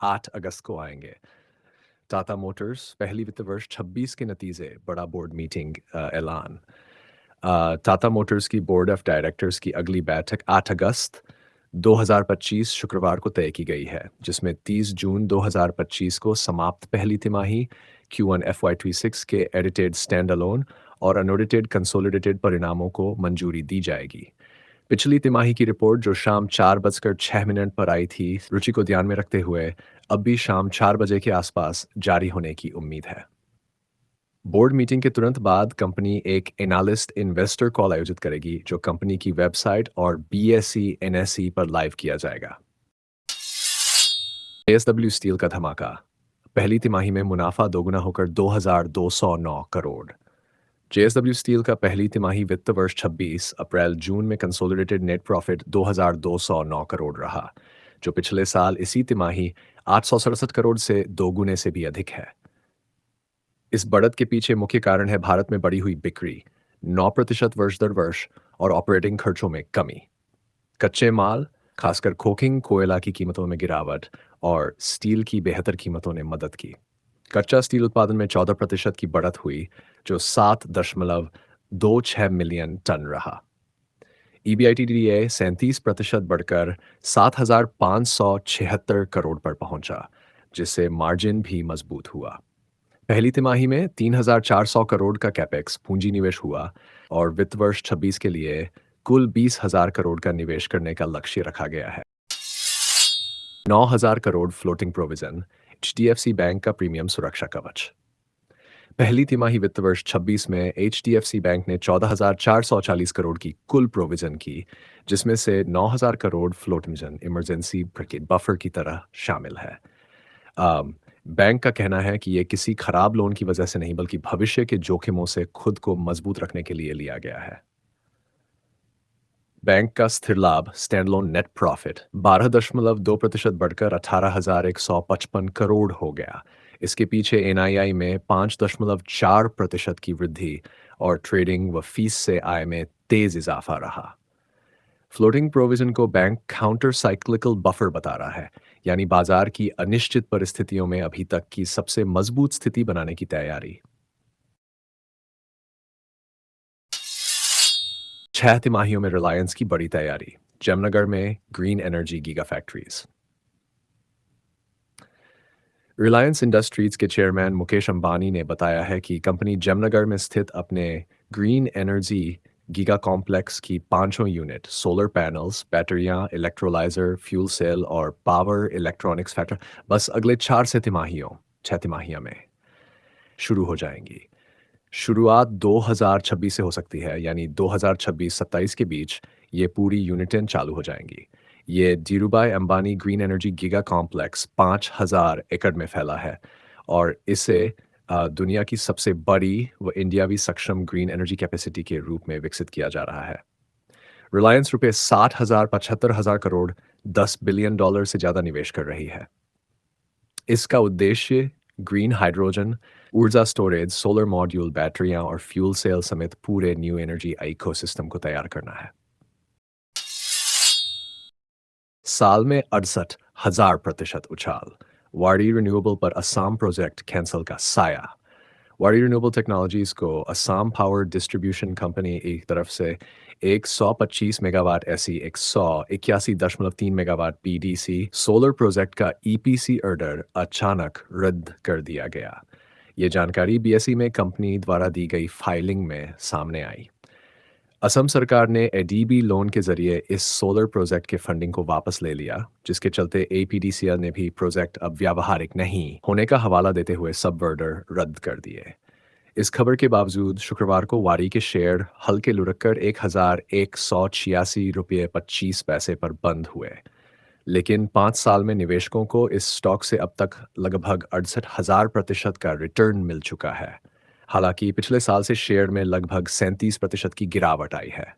8 अगस्त को आएंगे। टाटा मोटर्स पहली वित्त वर्ष 26 के नतीजे, बड़ा बोर्ड मीटिंग ऐलान। टाटा मोटर्स की बोर्ड ऑफ डायरेक्टर्स की अगली बैठक 8 अगस्त 2025 शुक्रवार को तय की गई है, जिसमें 30 जून 2025 को समाप्त पहली तिमाही Q1 FY26 के एडिटेड स्टैंड अलोन और अनऑडिटेड कंसोलिडेटेड परिणामों को मंजूरी दी जाएगी। पिछली तिमाही की रिपोर्ट जो शाम 4:06 पर आई थी, रुचि को ध्यान में रखते हुए अब भी शाम 4 बजे के आसपास जारी होने की उम्मीद है। बोर्ड मीटिंग के तुरंत बाद कंपनी एक एनालिस्ट इन्वेस्टर कॉल आयोजित करेगी, जो कंपनी की वेबसाइट और BSE NSE पर लाइव किया जाएगा। JSW स्टील का धमाका, पहली तिमाही में मुनाफा दोगुना होकर 2,209 करोड़। JSW स्टील का पहली तिमाही वित्त वर्ष 26 अप्रैल जून में कंसोलिडेटेड नेट प्रॉफिट 2,209 करोड़ रहा, जो पिछले साल इसी तिमाही 867 करोड़ से दोगुने से भी अधिक है। इस बढ़त के पीछे मुख्य कारण है भारत में बढ़ी हुई बिक्री, 9% वर्ष दर वर्ष और ऑपरेटिंग खर्चों में कमी। कच्चे माल, खासकर कोकिंग कोयला की कीमतों में गिरावट और स्टील की बेहतर कीमतों ने मदद की। कच्चा स्टील उत्पादन में 14% की बढ़त हुई, जो 7.26 मिलियन टन रहा। EBITDA 37% बढ़कर 7,576 करोड़ पर पहुंचा, जिससे मार्जिन भी मजबूत हुआ। पहली तिमाही में 3,400 करोड़ का कैपेक्स पूंजी निवेश हुआ और वित्त वर्ष 26 के लिए कुल 20,000 करोड़ का निवेश करने का लक्ष्य रखा गया है। 9,000 crore floating provision, HDFC bank का प्रीमियम सुरक्षा कवच। पहली तिमाही वित्त वर्ष 26 में HDFC बैंक ने 14,440 करोड़ की कुल प्रोविजन की, जिसमें से 9,000 करोड़ फ्लोटिंग इमरजेंसी बफर की तरह शामिल है। अम, बैंक का कहना है कि ये किसी खराब लोन की वजह से नहीं, बल्कि भविष्य के जोखिमों से खुद को मजबूत रखने के लिए लिया गया है। बैंक का स्थिर लाभ स्टैंडलोन नेट प्रॉफिट 12.2% बढ़कर 18,155 करोड़ हो गया। इसके पीछे NII में 5.4% की वृद्धि और ट्रेडिंग व फीस से आय में तेज इजाफा रहा। फ्लोटिंग प्रोविजन को बैंक काउंटर साइक्लिकल बफर बता रहा है, यानी बाजार की अनिश्चित परिस्थितियों में अभी तक की सबसे मजबूत स्थिति बनाने की तैयारी। 6 तिमाहियों में रिलायंस की बड़ी तैयारी, जामनगर में green energy giga factories. Reliance industries के चेयरमैन मुकेश अंबानी ने बताया है कि कंपनी जामनगर में स्थित अपने ग्रीन एनर्जी गीगा कॉम्प्लेक्स की पांचों यूनिट सोलर पैनल्स, बैटरियां, इलेक्ट्रोलाइजर, फ्यूल सेल और पावर इलेक्ट्रॉनिक्स फैक्टर बस अगले 6 तिमाहियों में शुरू हो जाएंगी। शुरुआत 2026 से हो सकती है, यानी 2026-27 के बीच ये पूरी यूनिटें चालू हो जाएंगी। ये Dhirubhai Ambani green energy giga complex 5,000 एकड़ में फैला है और इसे दुनिया की सबसे बड़ी व इंडियावी सक्षम ग्रीन एनर्जी कैपेसिटी के रूप में विकसित किया जा रहा है। रिलायंस रुपये 60,000-75,000 करोड़ $10 बिलियन से ज़्यादा निवेश कर रही है। इसका उद्देश्य ग्रीन हाइड्रोजन, ऊर्जा स्टोरेज, सोलर मॉड्यूल, बैटरियां और फ्यूल सेल समेत पूरे न्यू एनर्जी इकोसिस्टम को तैयार करना है। साल में 68,000% उछाल, वाडी रिन्यूएबल पर असम प्रोजेक्ट कैंसल का साया। वाडी रिन्यूएबल टेक्नोलॉजीज को असम पावर डिस्ट्रीब्यूशन कंपनी एक तरफ से 125 मेगावाट ऐसी 181.3 मेगावाट PDC सोलर प्रोजेक्ट का EPC ऑर्डर अचानक रद्द कर दिया गया। ये जानकारी BSE में कंपनी द्वारा दी गई फाइलिंग में सामने आई। असम सरकार ने ADB लोन के जरिए इस सोलर प्रोजेक्ट के फंडिंग को वापस ले लिया, जिसके चलते APDCL ने भी प्रोजेक्ट अब व्यावहारिक नहीं होने का हवाला देते हुए सब ऑर्डर रद्द कर दिए। इस खबर के बावजूद शुक्रवार को वारी के शेयर हल्के लुढ़ककर 1,186 रुपये 25 पैसे पर बंद हुए, लेकिन 5 साल में निवेशकों को इस स्टॉक से अब तक लगभग 68,000% का रिटर्न मिल चुका है। हालांकि पिछले साल से शेयर में लगभग 37% की गिरावट आई है।